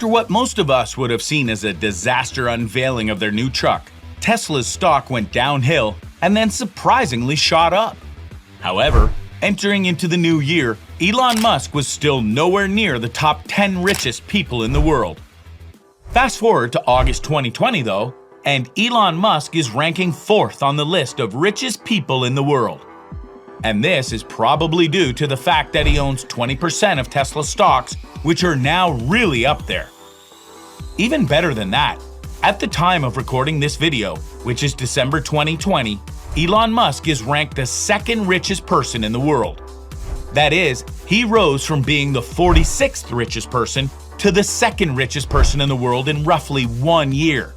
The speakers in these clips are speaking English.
After what most of us would have seen as a disaster unveiling of their new truck, Tesla's stock went downhill and then surprisingly shot up. However, entering into the new year, Elon Musk was still nowhere near the top 10 richest people in the world. Fast forward to August 2020 though, and Elon Musk is ranking 4th on the list of richest people in the world. And this is probably due to the fact that he owns 20% of Tesla stocks, which are now really up there. Even better than that, at the time of recording this video, which is December 2020, Elon Musk is ranked the 2nd richest person in the world. That is, he rose from being the 46th richest person to the 2nd richest person in the world in roughly 1 year.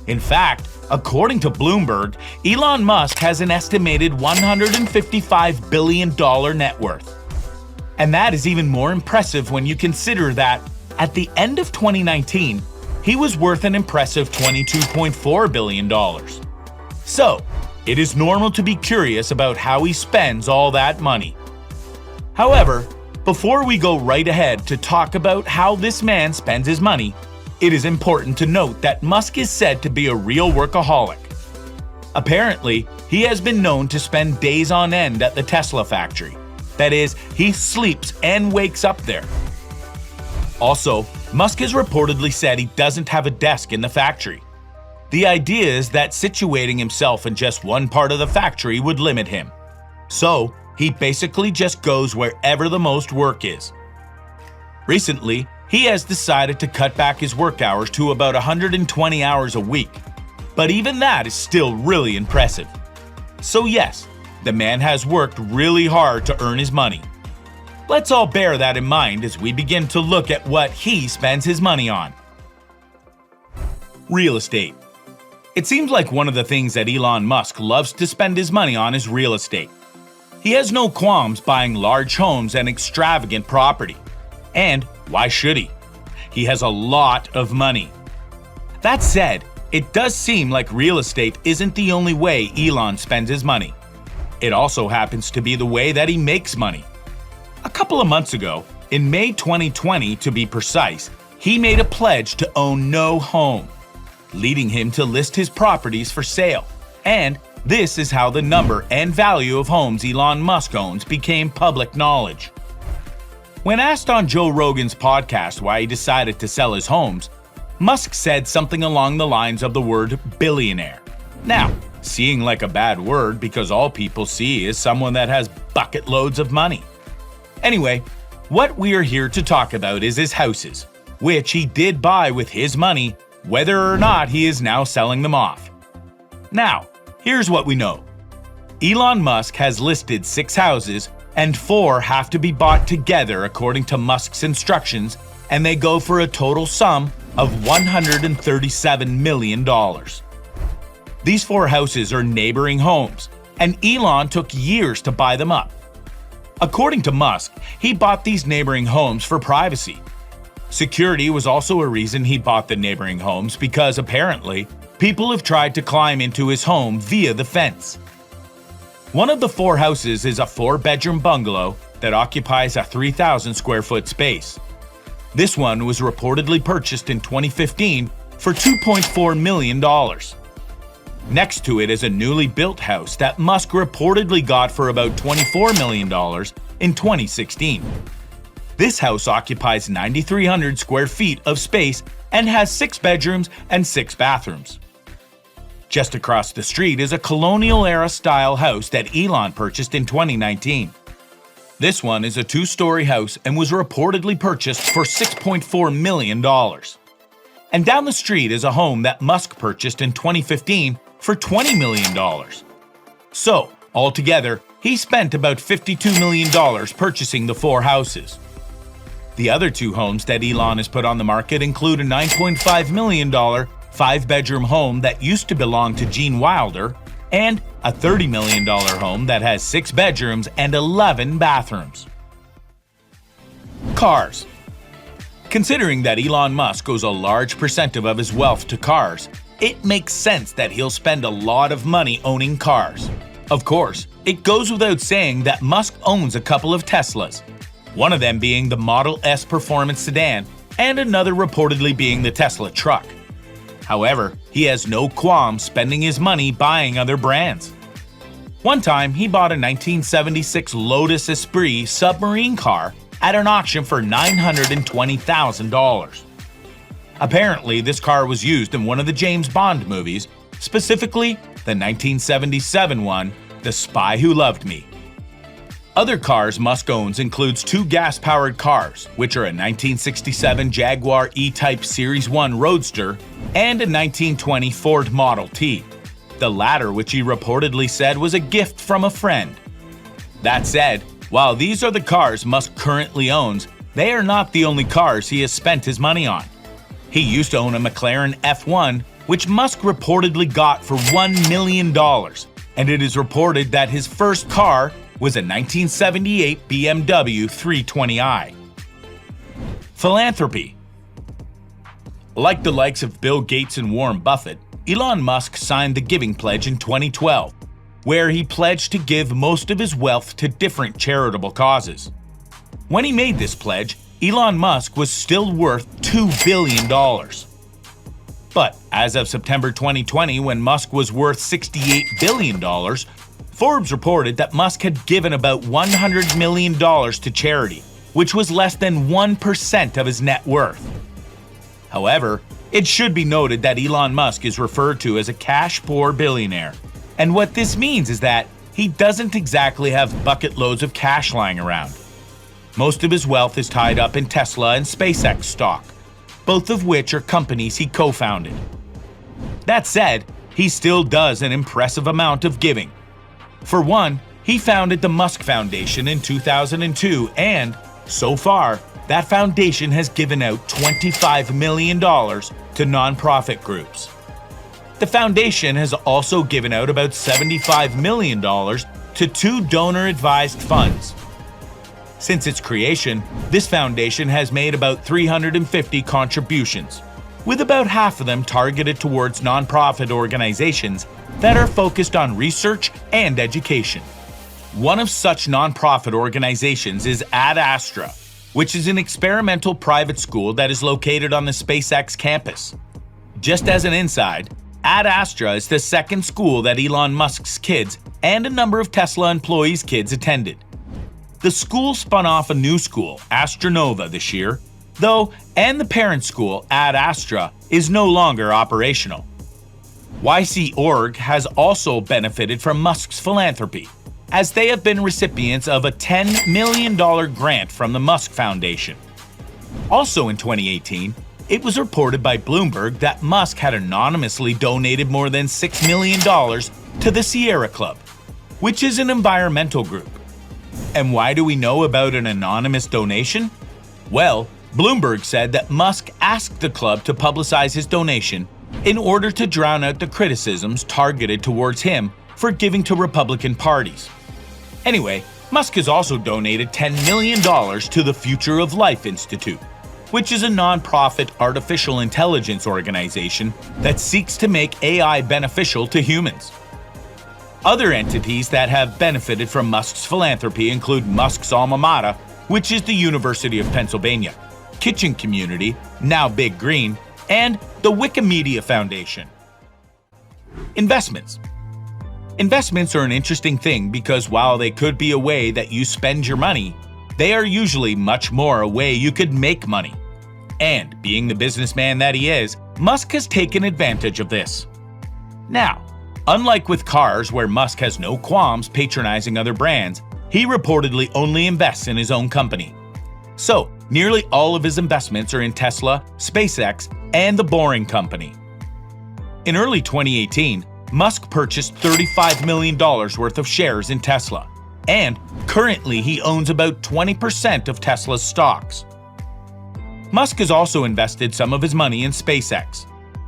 In fact, according to Bloomberg, Elon Musk has an estimated $155 billion net worth. And that is even more impressive when you consider that, at the end of 2019, he was worth an impressive $22.4 billion. So, it is normal to be curious about how he spends all that money. However, before we go right ahead to talk about how this man spends his money, it is important to note that Musk is said to be a real workaholic. Apparently, he has been known to spend days on end at the Tesla factory. That is, he sleeps and wakes up there. Also, Musk has reportedly said he doesn't have a desk in the factory. The idea is that situating himself in just one part of the factory would limit him. So, he basically just goes wherever the most work is. Recently, he has decided to cut back his work hours to about 120 hours a week. But even that is still really impressive. So yes, the man has worked really hard to earn his money. Let's all bear that in mind as we begin to look at what he spends his money on. Real estate. It seems like one of the things that Elon Musk loves to spend his money on is real estate. He has no qualms buying large homes and extravagant property. And why should he? He has a lot of money. That said, it does seem like real estate isn't the only way Elon spends his money. It also happens to be the way that he makes money. A couple of months ago, in May 2020 to be precise, he made a pledge to own no home, leading him to list his properties for sale. And this is how the number and value of homes Elon Musk owns became public knowledge. When asked on Joe Rogan's podcast why he decided to sell his homes, Musk said something along the lines of the word billionaire. Now, seeing like a bad word because all people see is someone that has bucket loads of money. Anyway, what we are here to talk about is his houses, which he did buy with his money, whether or not he is now selling them off. Now, here's what we know. Elon Musk has listed 6 houses, and 4 have to be bought together according to Musk's instructions, and they go for a total sum of $137 million. These 4 houses are neighboring homes, and Elon took years to buy them up. According to Musk, he bought these neighboring homes for privacy. Security was also a reason he bought the neighboring homes because apparently, people have tried to climb into his home via the fence. One of the 4 houses is a 4-bedroom bungalow that occupies a 3,000 square foot space. This one was reportedly purchased in 2015 for $2.4 million. Next to it is a newly built house that Musk reportedly got for about $24 million in 2016. This house occupies 9,300 square feet of space and has 6 bedrooms and 6 bathrooms. Just across the street is a colonial-era style house that Elon purchased in 2019. This one is a 2-story house and was reportedly purchased for $6.4 million. And down the street is a home that Musk purchased in 2015 for $20 million. So, altogether, he spent about $52 million purchasing the 4 houses. The other 2 homes that Elon has put on the market include a $9.5 million 5-bedroom home that used to belong to Gene Wilder, and a $30 million home that has 6 bedrooms and 11 bathrooms. Cars. Considering that Elon Musk owes a large percentage of his wealth to cars, it makes sense that he'll spend a lot of money owning cars. Of course, it goes without saying that Musk owns a couple of Teslas, one of them being the Model S performance sedan, and another reportedly being the Tesla truck. However, he has no qualms spending his money buying other brands. One time, he bought a 1976 Lotus Esprit submarine car at an auction for $920,000. Apparently, this car was used in one of the James Bond movies, specifically the 1977 one, The Spy Who Loved Me. Other cars Musk owns includes two gas-powered cars, which are a 1967 Jaguar E-Type Series 1 Roadster and a 1920 Ford Model T, the latter which he reportedly said was a gift from a friend. That said, while these are the cars Musk currently owns, they are not the only cars he has spent his money on. He used to own a McLaren F1, which Musk reportedly got for $1 million, and it is reported that his first car was a 1978 BMW 320i. Philanthropy. Like the likes of Bill Gates and Warren Buffett, Elon Musk signed the Giving Pledge in 2012, where he pledged to give most of his wealth to different charitable causes. When he made this pledge, Elon Musk was still worth $2 billion. But as of September 2020, when Musk was worth $68 billion, Forbes reported that Musk had given about $100 million to charity, which was less than 1% of his net worth. However, it should be noted that Elon Musk is referred to as a cash-poor billionaire, and what this means is that he doesn't exactly have bucket loads of cash lying around. Most of his wealth is tied up in Tesla and SpaceX stock, both of which are companies he co-founded. That said, he still does an impressive amount of giving. For one, he founded the Musk Foundation in 2002 and, so far, that foundation has given out $25 million to nonprofit groups. The foundation has also given out about $75 million to two donor-advised funds. Since its creation, this foundation has made about 350 contributions, with about half of them targeted towards nonprofit organizations that are focused on research and education. One of such nonprofit organizations is Ad Astra, which is an experimental private school that is located on the SpaceX campus. Just as an inside, Ad Astra is the second school that Elon Musk's kids and a number of Tesla employees' kids attended. The school spun off a new school, Astronova, this year, though, and the parent school, Ad Astra, is no longer operational. YC.org has also benefited from Musk's philanthropy, as they have been recipients of a $10 million grant from the Musk Foundation. Also in 2018, it was reported by Bloomberg that Musk had anonymously donated more than $6 million to the Sierra Club, which is an environmental group. And why do we know about an anonymous donation? Well, Bloomberg said that Musk asked the club to publicize his donation in order to drown out the criticisms targeted towards him for giving to Republican parties. Anyway, Musk has also donated $10 million to the Future of Life Institute, which is a non-profit artificial intelligence organization that seeks to make AI beneficial to humans. Other entities that have benefited from Musk's philanthropy include Musk's alma mater, which is the University of Pennsylvania, Kitchen Community, now Big Green, and the Wikimedia Foundation. Investments. Investments are an interesting thing because while they could be a way that you spend your money, they are usually much more a way you could make money. And being the businessman that he is, Musk has taken advantage of this. Now, unlike with cars where Musk has no qualms patronizing other brands, he reportedly only invests in his own company. So, nearly all of his investments are in Tesla, SpaceX, and The Boring Company. In early 2018, Musk purchased $35 million worth of shares in Tesla, and currently he owns about 20% of Tesla's stocks. Musk has also invested some of his money in SpaceX.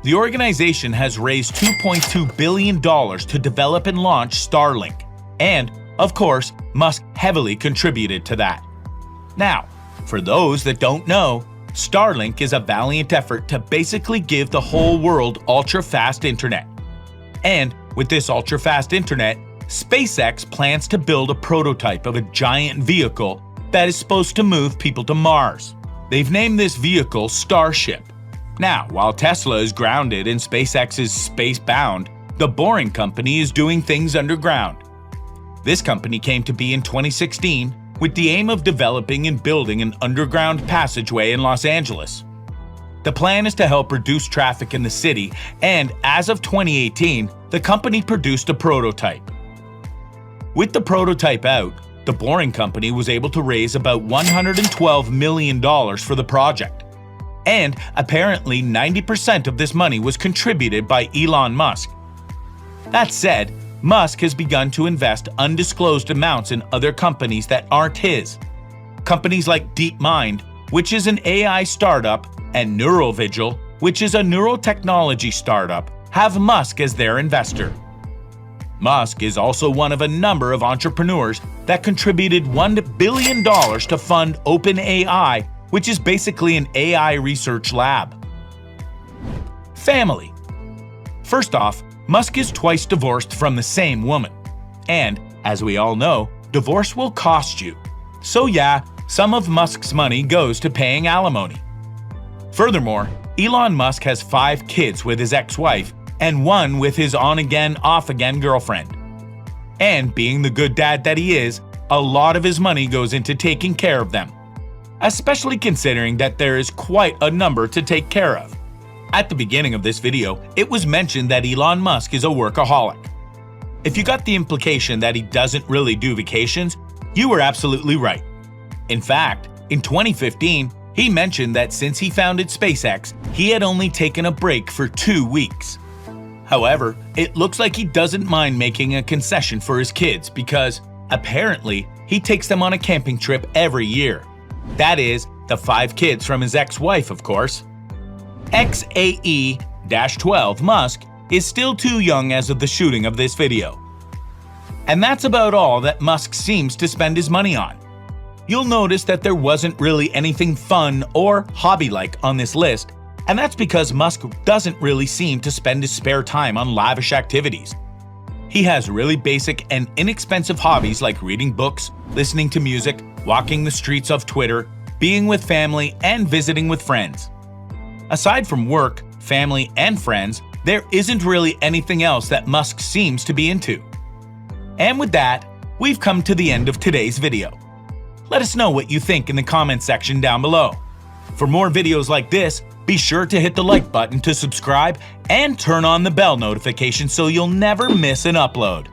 The organization has raised $2.2 billion to develop and launch Starlink, and, of course, Musk heavily contributed to that. Now, for those that don't know, Starlink is a valiant effort to basically give the whole world ultra-fast internet. And with this ultra-fast internet, SpaceX plans to build a prototype of a giant vehicle that is supposed to move people to Mars. They've named this vehicle Starship. Now, while Tesla is grounded and SpaceX is spacebound, the Boring Company is doing things underground. This company came to be in 2016 with the aim of developing and building an underground passageway in Los Angeles. The plan is to help reduce traffic in the city, and as of 2018, the company produced a prototype. With the prototype out, the Boring Company was able to raise about $112 million for the project. And apparently 90% of this money was contributed by Elon Musk. That said, Musk has begun to invest undisclosed amounts in other companies that aren't his. Companies like DeepMind, which is an AI startup, and NeuroVigil, which is a neurotechnology startup, have Musk as their investor. Musk is also one of a number of entrepreneurs that contributed $1 billion to fund OpenAI, which is basically an AI research lab. Family. First off, Musk is twice divorced from the same woman. And, as we all know, divorce will cost you. So yeah, some of Musk's money goes to paying alimony. Furthermore, Elon Musk has 5 kids with his ex-wife and 1 with his on-again, off-again girlfriend. And being the good dad that he is, a lot of his money goes into taking care of them. Especially considering that there is quite a number to take care of. At the beginning of this video, it was mentioned that Elon Musk is a workaholic. If you got the implication that he doesn't really do vacations, you were absolutely right. In fact, in 2015, he mentioned that since he founded SpaceX, he had only taken a break for 2 weeks. However, it looks like he doesn't mind making a concession for his kids because, apparently, he takes them on a camping trip every year. That is, the 5 kids from his ex-wife, of course. XAE-12 Musk is still too young as of the shooting of this video. And that's about all that Musk seems to spend his money on. You'll notice that there wasn't really anything fun or hobby-like on this list, and that's because Musk doesn't really seem to spend his spare time on lavish activities. He has really basic and inexpensive hobbies like reading books, listening to music, walking the streets of Twitter, being with family, and visiting with friends. Aside from work, family, and friends, there isn't really anything else that Musk seems to be into. And with that, we've come to the end of today's video. Let us know what you think in the comments section down below. For more videos like this, be sure to hit the like button to subscribe and turn on the bell notification so you'll never miss an upload.